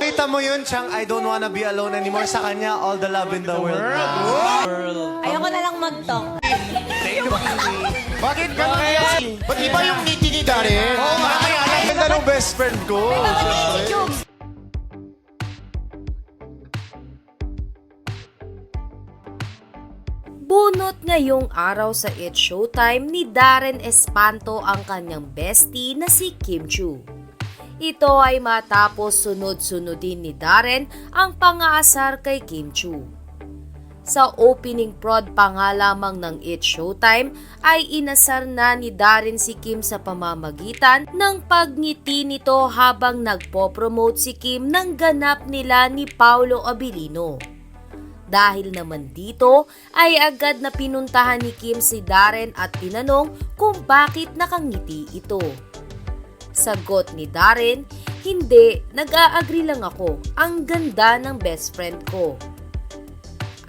Kita mo yun, Chang, I don't wanna be alone anymore. Sa kanya, all the love in the world. Ayoko na lang mag-talk. Bakit ganun yan? Ba't iba yung ngiti ni Darren? Oo nga, kaya alam ganda ng best friend ko. Bunot ngayong araw sa It's Showtime ni Darren Espanto ang kanyang bestie na si Kim Chiu. Ito ay matapos sunod-sunodin ni Darren ang pang-aasar kay Kim Chiu. Sa opening prod pa nga lamang ng It's Showtime ay inasar na ni Darren si Kim sa pamamagitan ng pagngiti nito habang nagpo-promote si Kim ng ganap nila ni Paolo Abilino. Dahil naman dito ay agad na pinuntahan ni Kim si Darren at tinanong kung bakit nakangiti ito. Sagot ni Darren, "Hindi, nag-a-agree lang ako. Ang ganda ng best friend ko."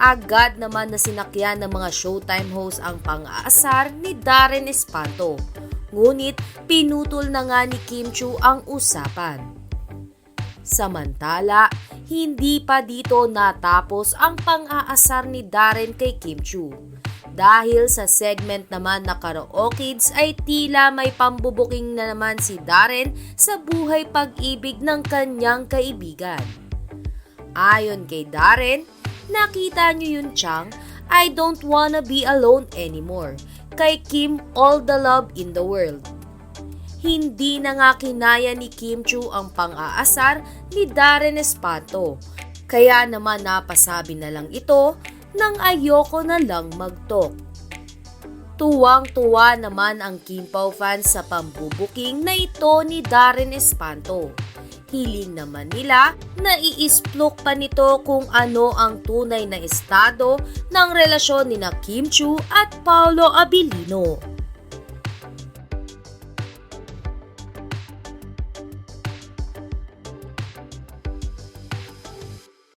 Agad naman na sinakyan ng mga Showtime host ang pang-aasar ni Darren Espanto. Ngunit pinutol na nga ni Kim Chiu ang usapan. Samantala, hindi pa dito natapos ang pang-aasar ni Darren kay Kim Chiu. Dahil sa segment naman na Karaokids ay tila may pambubuking na naman si Darren sa buhay pag-ibig ng kanyang kaibigan. Ayon kay Darren, "Nakita niyo yun, Chang? I don't wanna be alone anymore. Kay Kim, all the love in the world." Hindi na nga kinaya ni Kim Chiu ang pang-aasar ni Darren Espanto. Kaya naman napasabi na lang ito nang ayoko na lang mag-talk. Tuwang-tuwa naman ang Kim Pao fans sa pambubuking na ito ni Darren Espanto. Hiling naman nila na i-isplok pa nito kung ano ang tunay na estado ng relasyon ni Kim Chiu at Paolo Abilino.